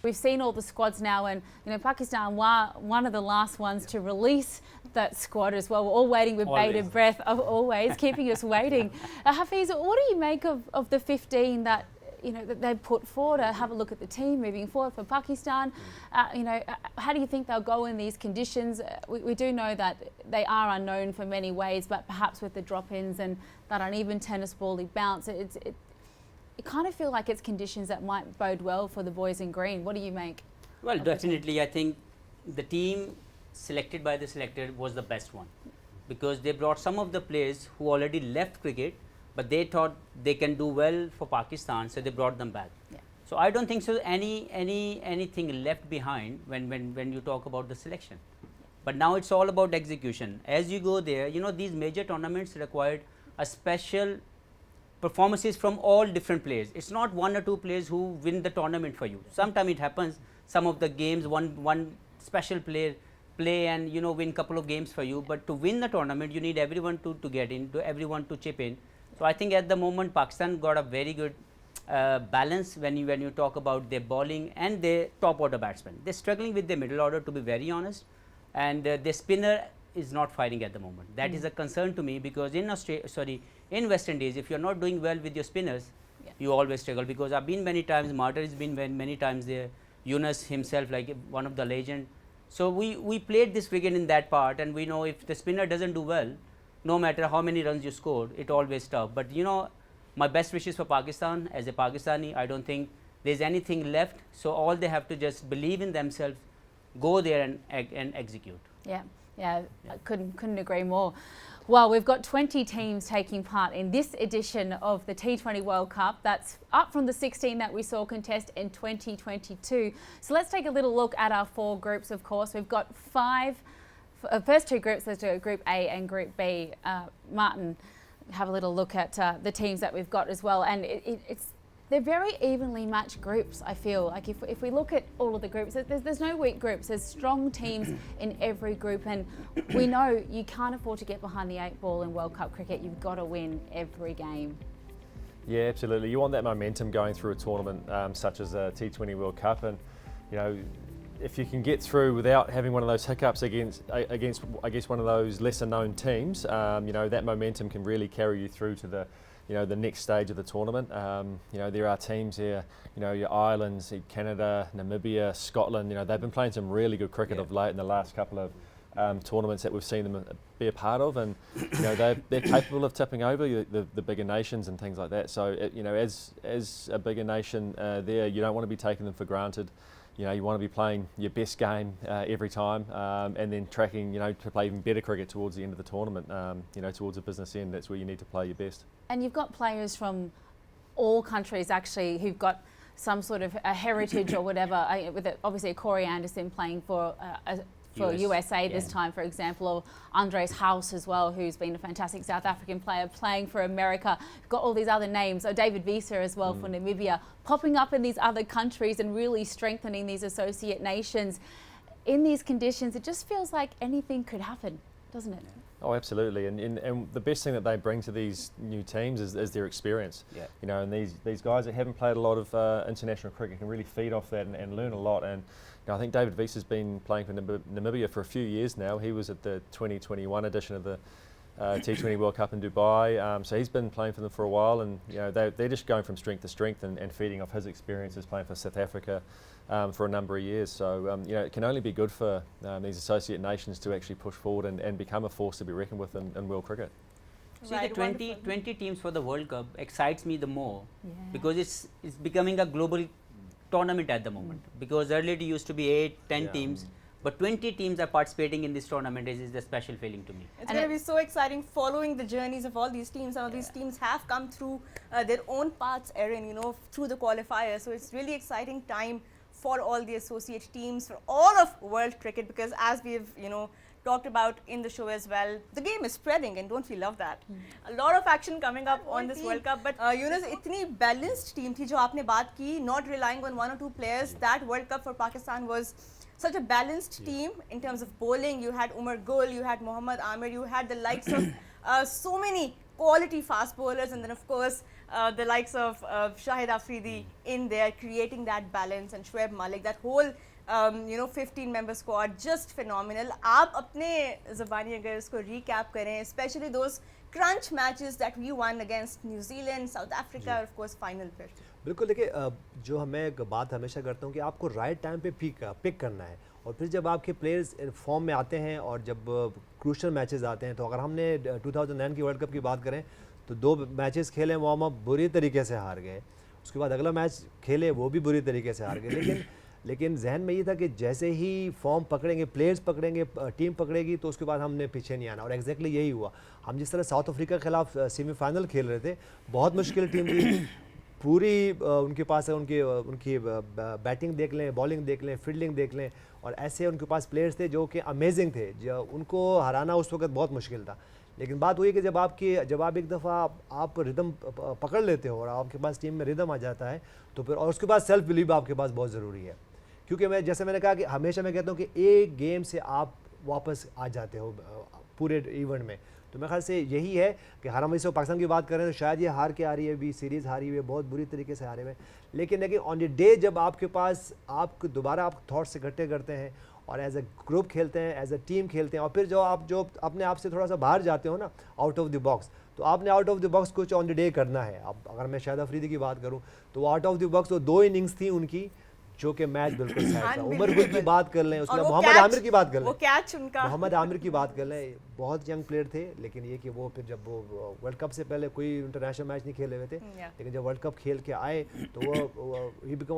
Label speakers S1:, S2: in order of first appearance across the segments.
S1: We've seen all the squads now, and Pakistan were one of the last ones to release that squad as well. We're all waiting with bated breath, always keeping us waiting. Hafiz, what do you make of the 15 that that they put forward? Have a look at the team moving forward for Pakistan. How do you think they'll go in these conditions? We do know that they are unknown for many ways, but perhaps with the drop-ins and that uneven tennis ball bounce, it kind of feel like it's conditions that might bode well for the boys in green. What do you make?
S2: Well, definitely, I think the team selected by the selector was the best one, because they brought some of the players who already left cricket, but they thought they can do well for Pakistan, so they brought them back.
S1: Yeah.
S2: So I don't think so anything left behind when you talk about the selection. But now it's all about execution. As you go there, these major tournaments required a special performances from all different players. It's not one or two players who win the tournament for you. Sometimes it happens, some of the games one special player play and win couple of games for you, but to win the tournament you need everyone to get in, everyone to chip in. So I think at the moment Pakistan got a very good balance when you talk about their bowling and their top order batsmen. They're struggling with their middle order, to be very honest, and their spinner is not firing at the moment. That is a concern to me, because in West Indies, if you're not doing well with your spinners, you always struggle, because I've been many times, Martyr has been many times there, Yunus himself, like one of the legend. So we played this cricket in that part, and we know if the spinner doesn't do well, no matter how many runs you scored, it always tough. But my best wishes for Pakistan. As a Pakistani, I don't think there's anything left, so all they have to just believe in themselves, go there and execute.
S1: Yeah, I couldn't agree more. Well, we've got 20 teams taking part in this edition of the T20 World Cup. That's up from the 16 that we saw contest in 2022. So let's take a little look at our 4 groups, of course. We've got 5, first 2 groups, there's Group A and Group B. Martin, have a little look at the teams that we've got as well. And they're very evenly matched groups, I feel. Like if we look at all of the groups, there's no weak groups. There's strong teams in every group, and we know you can't afford to get behind the 8 ball in World Cup cricket. You've got to win every game.
S3: Yeah, absolutely. You want that momentum going through a tournament such as a T20 World Cup, and if you can get through without having one of those hiccups against I guess one of those lesser known teams, that momentum can really carry you through to the the next stage of the tournament. There are teams here, your Ireland, Canada, Namibia, Scotland, they've been playing some really good cricket of late in the last couple of tournaments that we've seen them be a part of, and they're capable of tipping over the bigger nations and things like that. So as a bigger nation there, you don't want to be taking them for granted. You want to be playing your best game every time, and then tracking, to play even better cricket towards the end of the tournament, towards the business end. That's where you need to play your best.
S1: And you've got players from all countries actually who've got some sort of a heritage or whatever. With obviously Corey Anderson playing for USA this time, for example, or Andres House as well, who's been a fantastic South African player playing for America. We've got all these other names, David Visa as well for Namibia, popping up in these other countries and really strengthening these associate nations. In these conditions, it just feels like anything could happen, doesn't it?
S3: Oh, absolutely, and the best thing that they bring to these new teams is their experience. Yeah. And these guys that haven't played a lot of international cricket can really feed off that and learn a lot. And I think David Visa's been playing for Namibia for a few years now. He was at the 2021 edition of the T20 World Cup in Dubai, so he's been playing for them for a while, and they're just going from strength to strength and feeding off his experiences playing for South Africa for a number of years. So it can only be good for these associate nations to actually push forward and become a force to be reckoned with in world cricket.
S2: See, the 20 teams for the World Cup excites me the more, because it's becoming a global tournament at the moment, because earlier it used to be 8-10 teams, but 20 teams are participating in this tournament is the special feeling to me.
S4: It's going to be so exciting following the journeys of all these teams. Some of these teams have come through their own paths, Erin, through the qualifiers. So it's really exciting time for all the associate teams, for all of world cricket, because as we've, talked about in the show as well, the game is spreading, and don't we love that? A lot of action coming up on this World Cup, but Yunus, itni balanced team thi jo aapne baat ki, not relying on 1 or 2 players. That World Cup for Pakistan was such a balanced team in terms of bowling. You had Umar Gul, you had Mohammad Amir, you had the likes of so many quality fast bowlers, and then of course the likes of Shahid Afridi in there, creating that balance, and Shoaib Malik, that whole 15-member squad, just phenomenal. आप अपने ज़बानी अगर इसको recap करें, especially those crunch matches that we won against New Zealand, South Africa, and of course final पे.
S5: बिल्कुल, देखिए जो हमें एक बात हमेशा करता हूँ कि आपको राइट टाइम पे पिक करना है, और फिर जब आपके प्लेयर्स फॉर्म में आते हैं और जब क्रूशल मैचेस आते हैं, तो अगर हमने 2009 की वर्ल्ड कप की बात करें तो 2 मैचेस खेले, वो हम बुरी तरीके से हार गए। उसके बाद अगला मैच खेले, वो भी बुरी तरीके से हार गए। लेकिन जहन में ये था कि जैसे ही फॉर्म पकड़ेंगे, प्लेयर्स पकड़ेंगे, टीम पकड़ेगी, तो उसके बाद हमने पीछे नहीं आना, और एग्जैक्टली यही हुआ। हम जिस तरह साउथ अफ्रीका के खिलाफ सेमीफाइनल खेल रहे थे, बहुत मुश्किल टीम थी, पूरी उनके पास उनकी बैटिंग देख लें, बॉलिंग देख लें, फील्डिंग देख लें, और ऐसे उनके पास प्लेयर्स थे जो कि अमेजिंग थे, जो उनको हराना उस वक्त बहुत मुश्किल था। लेकिन बात हुई कि जब आप एक दफ़ा आप रिदम पकड़ लेते हो और आपके पास टीम में रिदम आ जाता है, तो फिर और उसके बाद सेल्फ बिलीव आपके पास बहुत ज़रूरी है। क्योंकि जैसे मैंने कहा कि हमेशा मैं कहता हूँ कि एक गेम से आप वापस आ जाते हो पूरे इवेंट में, तो मेरे ख्याल से यही है कि हम इस पाकिस्तान की बात करें तो शायद ये हार के आ रही है, भी सीरीज़ हारी हुई है, बहुत बुरी तरीके से हारे हुए, लेकिन ऑन द डे जब आपके पास आप दोबारा आप थॉट्स इकट्ठे करते हैं और एज अ ग्रुप खेलते हैं, एज अ टीम खेलते हैं, और फिर जो अपने आप से थोड़ा सा बाहर जाते हो ना, आउट ऑफ द बॉक्स, तो आपने आउट ऑफ द बॉक्स कुछ ऑन द डे करना है। अब अगर मैं शाहिद अफरीदी की बात करूं तो वो आउट ऑफ द बॉक्स, वो 2 इनिंग्स थी उनकी, जो कि मैच बिल्कुल सही था। उमर गुल की बात कर लें, उसके बाद मोहम्मद आमिर की बात कर लें,
S4: वो कैच उनका,
S5: मोहम्मद आमिर की बात कर लें, बहुत यंग प्लेयर थे, लेकिन ये कि वो फिर जब वो वर्ल्ड कप से पहले कोई इंटरनेशनल मैच नहीं खेले हुए थे, लेकिन जब वर्ल्ड कप खेल के आए तो वो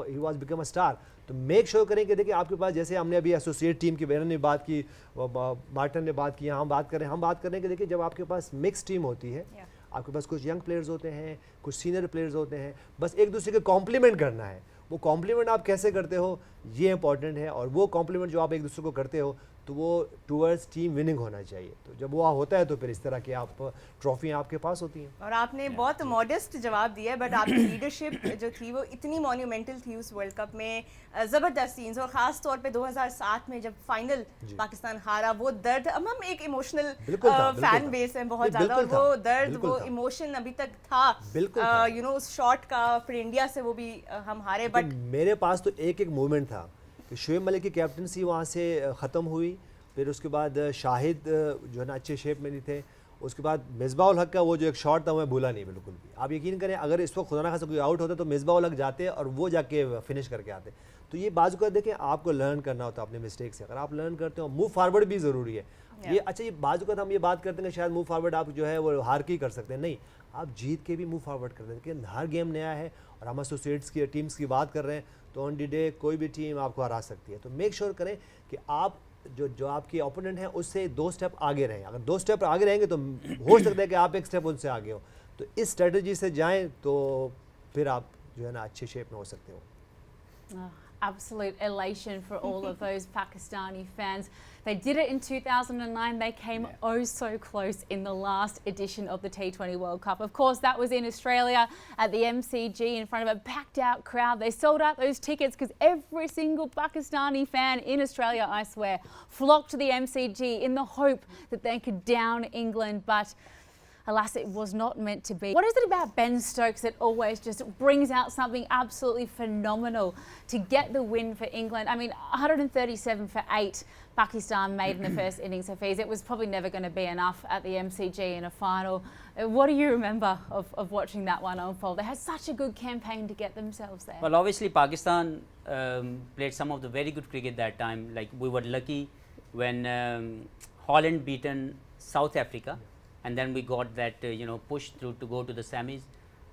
S5: he was become a star. तो मेक श्योर करें कि देखिए आपके पास, जैसे हमने अभी एसोसिएट टीम की बैरन ने बात की, मार्टन ने बात की, हम बात करें कि देखिए जब आपके पास मिक्स टीम होती है, आपके पास कुछ यंग प्लेयर्स होते हैं, कुछ सीनियर प्लेयर्स होते हैं, बस एक दूसरे के कॉम्प्लीमेंट करना है। वो कॉम्प्लीमेंट आप कैसे करते हो, ये इंपॉर्टेंट है, और वो कॉम्प्लीमेंट जो आप एक दूसरे को करते हो, तो वो टूवर्ड्स टीम विनिंग होना चाहिए। तो जब वो होता है तो फिर इस तरह की आप ट्रॉफियाँ आपके पास होती हैं।
S4: और आपने बहुत मॉडेस्ट जवाब दिया है, बट आपकी लीडरशिप जो थी वो इतनी मॉन्यूमेंटल थी उस वर्ल्ड कप में, ज़बरदस्त सीन्स, और ख़ास तौर पे 2007 में जब फाइनल पाकिस्तान हारा, वो दर्द, अब हम एक इमोशनल फैन बेस हैं बहुत ज़्यादा, और वो दर्द, वो इमोशन अभी तक था, उस शॉट का, फिर इंडिया से वो भी हम हारे। बट
S5: मेरे पास तो एक मोमेंट था कि शोएब मलिक की कैप्टनसी वहाँ से ख़त्म हुई, फिर उसके बाद शाहिद जो है ना अच्छे शेप में नहीं थे, उसके बाद मिसबाह उल हक का वो जो एक शॉट था मैं भूला नहीं बिल्कुल भी। आप यकीन करें, अगर इस वक्त खुदा ना खासा कोई आउट होता तो मिसबाह उल हक जाते और वो जाके फिनिश करके आते। तो ये बाजू का देखें, आपको लर्न करना होता है अपने मिस्टेक से, अगर आप लर्न करते हो, मूव फारवर्ड भी ज़रूरी है। ये अच्छा, ये बाजू का हम ये बात करते हैं कि शायद मूव फारवर्ड आप जो है वो हार के ही कर सकते हैं, नहीं, आप जीत के भी मूव फारवर्ड करते हैं, लेकिन हर गेम नया है, और हम एसोसिएट्स की टीम्स की बात कर रहे हैं, तो ऑन डी डे कोई भी टीम आपको हरा सकती है। तो मेक श्योर करें कि आप जो आपके ओपोनेंट हैं उससे 2 स्टेप आगे रहें। अगर 2 स्टेप आगे रहेंगे तो हो सकता है कि आप 1 स्टेप उनसे आगे हो। तो इस स्ट्रेटजी से जाएं तो फिर आप जो है ना अच्छे शेप में हो सकते हो।
S1: Absolute elation for all of those Pakistani fans. They did it in 2009. They came oh so close in the last edition of the T20 World Cup. Of course, that was in Australia at the MCG in front of a packed out crowd. They sold out those tickets because every single Pakistani fan in Australia, I swear, flocked to the MCG in the hope that they could down England. But alas, it was not meant to be. What is it about Ben Stokes that always just brings out something absolutely phenomenal to get the win for England? I mean, 137 for 8 Pakistan made in the first innings, Hafiz. It was probably never going to be enough at the MCG in a final. What do you remember of watching that one unfold? They had such a good campaign to get themselves there.
S2: Well, obviously Pakistan played some of the very good cricket that time. Like, we were lucky when Holland beaten South Africa. And then we got that push through to go to the semis.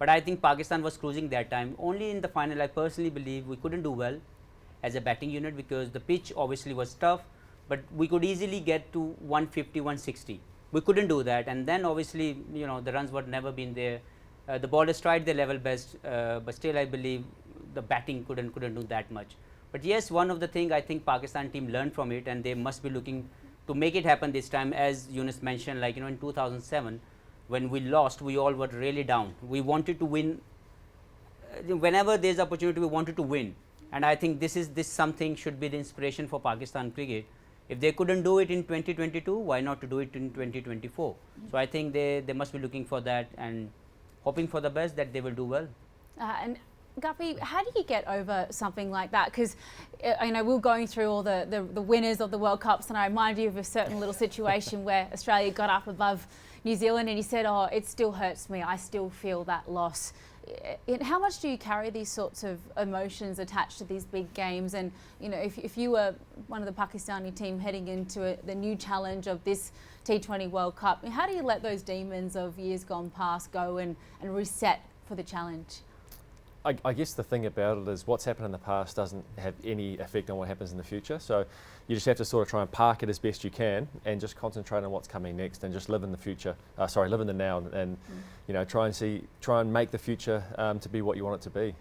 S2: But I think Pakistan was cruising that time. Only in the final, I personally believe we couldn't do well as a batting unit, because the pitch obviously was tough, but we could easily get to 150, 160. We couldn't do that, and then obviously the runs were never been there. The bowlers tried their level best, but still I believe the batting couldn't do that much. But yes, one of the things I think Pakistan team learned from it, and they must be looking to make it happen this time. As Yunus mentioned, like in 2007 when we lost, we all were really down. We wanted to win. Whenever there's opportunity, we wanted to win, and I think this something should be the inspiration for Pakistan cricket. If they couldn't do it in 2022, why not to do it in 2024? So I think they must be looking for that, and hoping for the best that they will do well.
S1: And Guppy, how do you get over something like that? Because we're going through all the winners of the World Cups, and I remind you of a certain little situation where Australia got up above New Zealand, and he said, "Oh, it still hurts me. I still feel that loss." How much do you carry these sorts of emotions attached to these big games? And if you were one of the Pakistani team heading into the new challenge of this T20 World Cup, how do you let those demons of years gone past go and reset for the challenge?
S3: I guess the thing about it is what's happened in the past doesn't have any effect on what happens in the future. So you just have to sort of try and park it as best you can and just concentrate on what's coming next and just live in the future. Live in the now and try and make the future to be what you want it to be.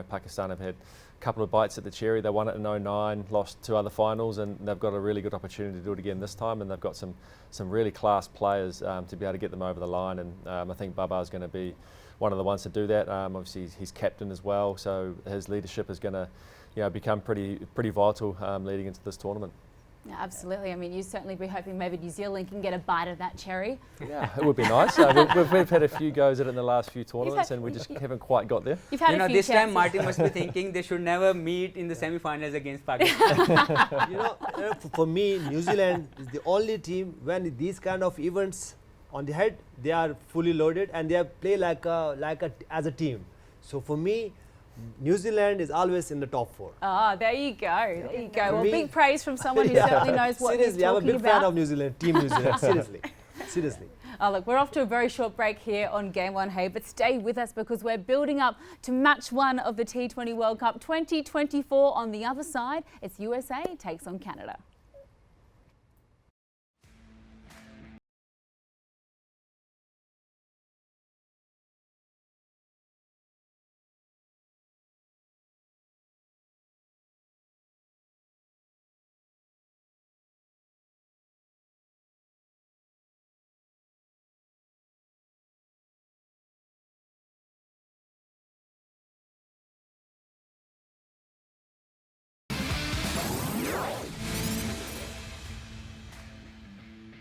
S3: Pakistan have had a couple of bites at the cherry. They won it in 2009, lost 2 other finals, and they've got a really good opportunity to do it again this time. And they've got some really class players to be able to get them over the line. And I think Babar's going to be one of the ones to do that. Obviously, he's captain as well, so his leadership is going to, become pretty vital leading into this tournament.
S1: Yeah, absolutely. I mean, you certainly be hoping maybe New Zealand can get a bite of that cherry.
S3: Yeah, it would be nice. We've had a few goes at it in the last few tournaments, and we just haven't quite got there.
S1: You've had a few
S2: this
S1: chances.
S2: time Martin must be thinking they should never meet in the semi-finals against Pakistan.
S5: For me, New Zealand is the only team when these kind of events on the head, they are fully loaded and they play as a team. So for me, New Zealand is always in the top 4.
S1: Oh, there you go. There you go. Well,
S5: me,
S1: big praise from someone who certainly knows what
S5: seriously,
S1: he's talking about.
S5: I'm a big fan of New Zealand, Team New Zealand. Seriously.
S1: Oh, look, we're off to a very short break here on Game On, hey, but stay with us because we're building up to match 1 of the T20 World Cup 2024. On the other side, it's USA takes on Canada.